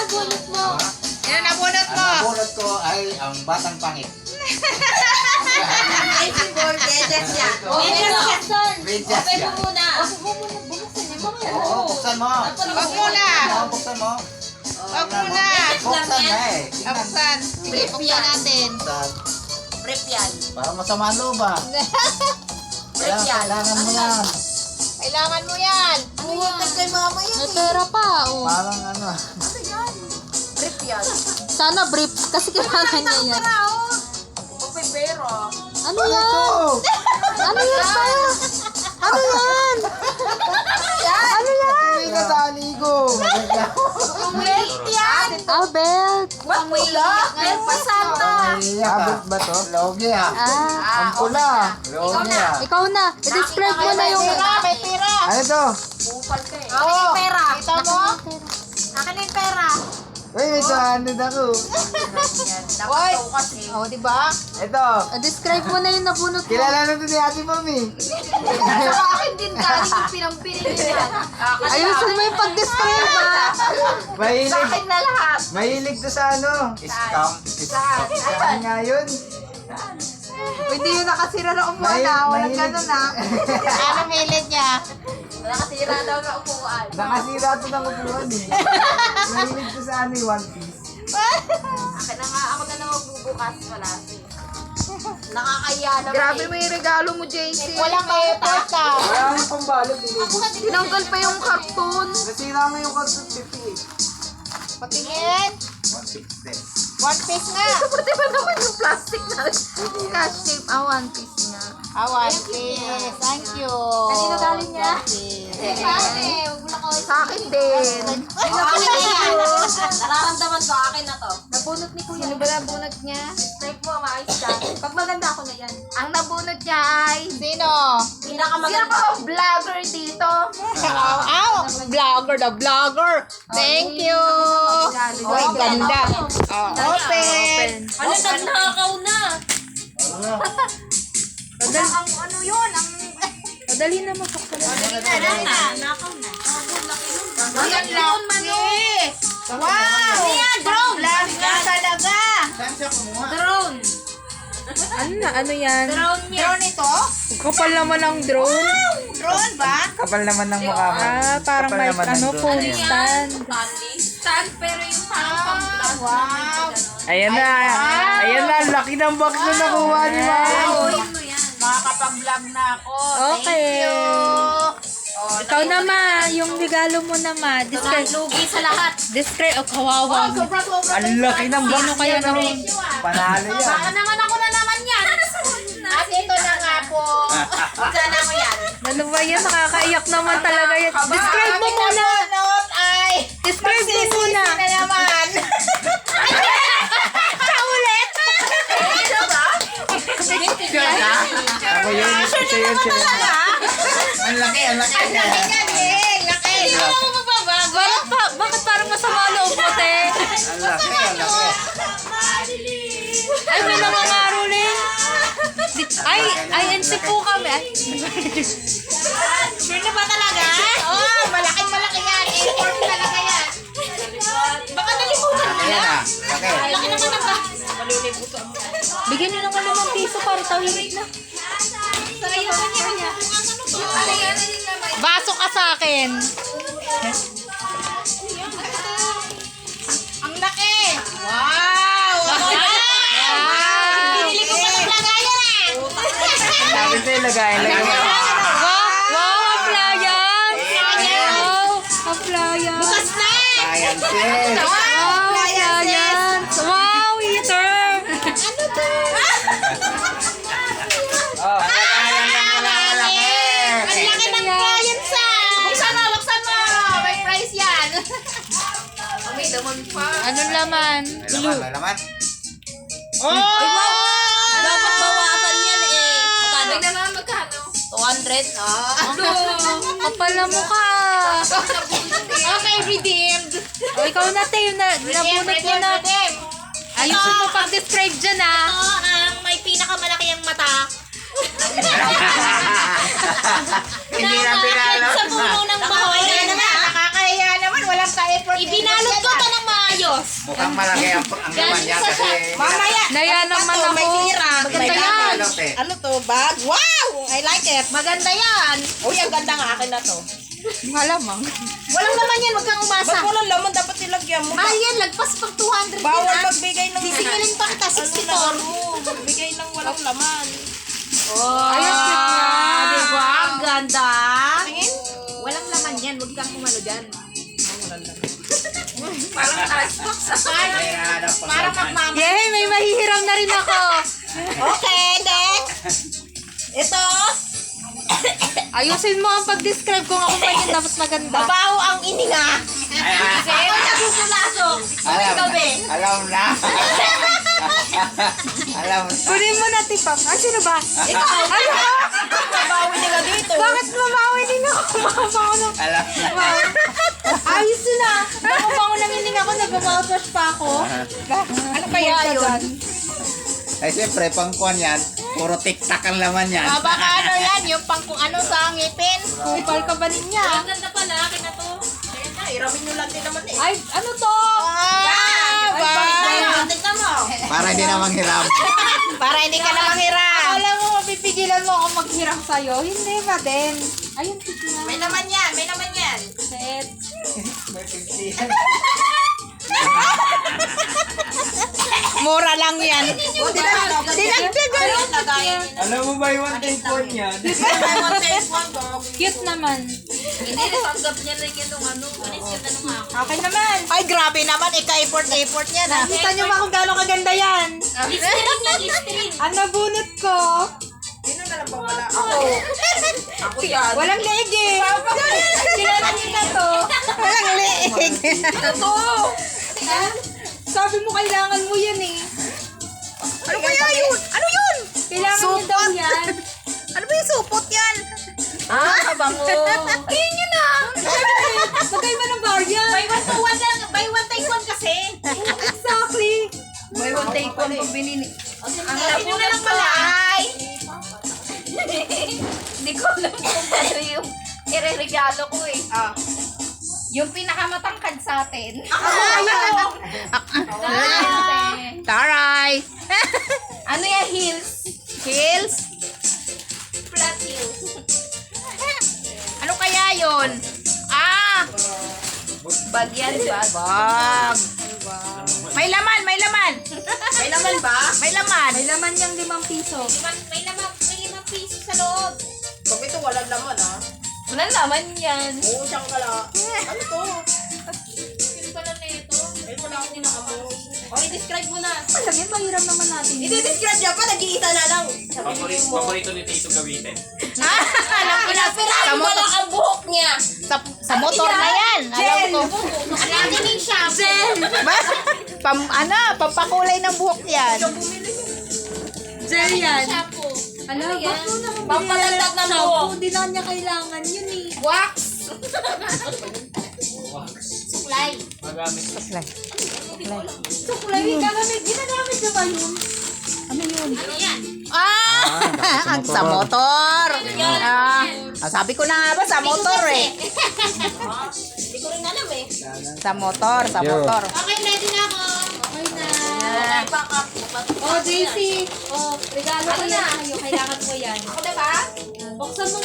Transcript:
nabunot mo? Yan ang nabunot mo. Ang nabunot ko ay ang batang pangit. Ay, si Borges yan. Princess Open mo yan. muna. Buksan niya, mamaya. Oo, buksan mo. Wag muna. Oo, buksan mo. Wag muna. Buksan na eh. Buksan. Sige, buksan natin. Buksan. Prep yan. Parang masama ang loob ah. Prep yan. Kailangan mo yan. Kailangan mo yan. Bukas kay mama yan. May pera pa, oh. Parang ano. Ano yan? Prep yan. Sana brief, kasi kailangan niya yan. May pera. Ano yan? Ano yan ba? Ano yan? Ano yan? Hindi ka taligo. Wait yan. Albert. Pamula. May pasata. Abot ba to? Logi ah. Ah, Ang pula. Logi ah. ikaw na. I-describe mo na yung... May pera. Ano to? Bupal ka eh. Oo. Akin yung pera. Kita mo? Akin yung pera. Uy, may 200 ako. Dapat daw kasi. Oo, di ba? Ito. Describe mo na yung nabunot mo. Kilala na to ni Ate Mami. Sa akin din galing yung pinampili yan. Ayusin mo yung pag-describe, ha? Mahilig. Sa akin na lahat. Mahilig to sa ano? Scam. Scam nga yun. Hindi yun nakasira na umuan na. Walang ganun na. Anong hilig niya? Nakasira daw na upuan. Nakasira to ng upuan eh. Mahilig to sa ano eh, One Piece. Akin na nga, ako na lang magbubukas. Wala siya. Nakakaya naman Grabe eh. mo yung regalo mo, JC. Walang effort ka. Wala akong pambalot. Inubos. Tinanggal pa yung karton. Nasira mo yung carton 58. Patingin. 1 din. One piece nga. Pati ba naman yung plastic na cash tape? One piece nga. One piece. Thank you. Kanino galing niya? Sa akin din. Nararamdaman ko akin na to. Nabunot ni Kuya. Sino ba nabunot niya? Strike mo, maayos ka. Pag maganda ako na yan. Ang nabunot niya ay Sino? pinakamaganda vlogger dito. Vlogger, the vlogger. Thank you. Oy, ganda. Open. Ano nagnakaw na? Ang ano yun? Ang... Madali na mapakala. Nakaw na. Ang laki. Wow! Drone! Laki nga talaga. Saan siya kumuha? Drone! Ano yan? Drone niya. Drone ito? Kapal naman ang drone. Drone ba? Kapal naman ng mukha mo. Parang Kapal may naman ng drone. phone stand. Stand, pero yung parang pang-vlog. Wow. Ayan na. Ayan na. Laki ng box na nakuha ni Mami. Gawin mo yan. Makakapag-vlog na ako. Okay. Thank you. Ikaw naman, yung regalo mo naman. Describe. Lugi sa lahat. Describe. Oh, kawawa. Ang laki ng box. Ano kaya naman? Panalo yan. Baka naman ako na naman yan. At ito na nga po. Sana ko yan. Ano ba yan? Nakakaiyak naman talaga yan. Describe mo Ang muna. nabunot ay... Describe mo muna. Magsisisi na naman. Ako yun. Ito yun siya. Ang laki. Ang laki. Ang laki niyan eh. Laki. Bakit parang masama loob mo, te? Ang laki. Ang laki. Ay, may nangangaroling. Ay, NC po kami. Ay, Sure na ba talaga? Oh, malaki yan. Import talaga yan. Baka nalimutan mo Ayan na. ah. Laki. Laki naman ang ba? bigyan nyo ng limang piso para tahimik na. Baso ka sa akin. Ang laki. Wow. Pinili ko pa ng lagayan eh. Sabi sa'yo, lagayin. Lagay mo. Wow, applyan! Wow, applyan! Bukas na. Ayan, sis. Wow, applyan! Wow, heater! Ano to? Oh, ayan lang pala. Malaki. Ang laki ng clients ah. Buksan mo. May price yan. May damon pa. Anong laman? May laman, may laman. Oh! Dapat bawasan yan eh. Magkano? May naman magkano? 200? Kapal na mukha. Okay, redeemed. O, ikaw na, te. Nabunot mo na. Ayusin mo pag-describe dyan, ah. Ito ang may pinakamalaki ang mata. Hindi na pinalo. Sa puno ng bahoy. Nakakahiya naman. Walang ka-effort. Ibinalot ko ito ng maayos. Mukhang malaki ang laman niya kasi... Mamaya. Naya naman to, may ako. tira. Maganda May yan. Balot eh. Ano to? Bag? Wow! I like it. Maganda yan. Uy, ang ganda nga akin na to. Malamang. Walang laman yan, huwag kang umasa. Ba't walang laman dapat nilagyan mo? Mahal yan, lagpas pag 200 Bawal yan. magbigay ng... Sisingilin pa kita, Ano 64. na mo? Magbigay ng walang laman. Ayun, cute nga. Diba? Ang ganda. Tingin? Walang laman yan, huwag kang kumano dyan. Parang Xbox. May hanap pa Parang naman. magmamahal. Yay, may mahihiram na rin ako. Okay, next. Ito. Ayusin mo ang pag-describe kung ako pa yun dapat maganda. Mabaho ang ininga. Ay, Ako nagugulasok. alam na. Alam na. Kunin mo na, Tipang. Ah, sino ba? Ikaw. Ano? Mabaho nila dito. Bakit mabawi din ako? Mabaho na. Alam na. Ayos na. Mabaho nang hining ako. Nag-mouthwash pa ako. Ano kaya yun? Ay, siyempre, pangkuhan yan. Puro tiktak ang laman yan. Baka ano yan, yung pang kung ano sa ngipin. Kupal ka ba niya? Ang ganda pala, akin na to. Ayan na, iramin nyo lang din naman eh. Ay, ano to? Tignan mo. Para hindi na manghiram. Para hindi ka na manghiram. Alam mo, mapipigilan mo ako maghiram sa'yo. Hindi ba din? Ayun, tignan. May naman yan, may naman yan. Set. Mura lang yan. Dinagdagan. Alam mo ba yung one take one yan? Cute naman. Hindi, natanggap niya lang yan nung ano. Anis yun na nung ako. Okay naman. Ay, grabe naman. Ika-effort niya na. Kita niyo ba kung gano'ng kaganda yan? Listerin yan, listerin. Ang nabunot ko, Sino na lang ba wala? Ako. Ako yan. walang leeg eh. Kilala niyo na to. Walang leeg. Ito. Sabi mo kailangan mo yan eh. Ano kaya yun? Ano yun? Kailangan niyo daw Supot. yan. Ano ba yung supot yan? Kabango. Ayun yun na. Magkaiba ng bar yan. Buy one to one lang. Buy one take one kasi. Exactly. May one take one pag binini. Ang hirap na lang pala. Ay. Hindi ko alam kung ano yung ireregalo ko eh. Yung pinakamatangkad sa atin. Taray. Ano yan? Heels? Heels? Flat heels. Ano kaya yun? Bag yan, bag. Bag. May laman, may laman. May laman ba? May laman. May laman yung 5 piso. May 5 piso sa loob. Pag ito walang laman Walang laman yan. Oo, siyang kala. Ano to? Sino pala na ito? Ay, wala akong nakamoy. O, i-describe mo na. Lagyan mahiram naman natin. I-describe niya pa, nag-iisa na lang. Paborito ni Tito gamitin. Alam ko na. Sa motor, ang buhok niya. sa motor na yan. Alam ko. Alagining siya. Pampakulay ng buhok yan. Gel yan. Shampoo. Alam, yan? bakit naman Pampalagdag ng shampoo? buhok. Hindi na niya kailangan yun eh. Wax. Suklay. Magamit. Suklay, ginagamit niyo ba yun? Ano yan? Ang sa motor. Sabi ko na nga ba, sa motor eh. Hindi ko rin alam eh. Sa motor, sa motor. Okay, ready na ako. Okay na. Okay, back up. Oh, JC. Oh, regalo ko yan sa'yo. Kailangan mo yan. Ako na ba? Buksan mo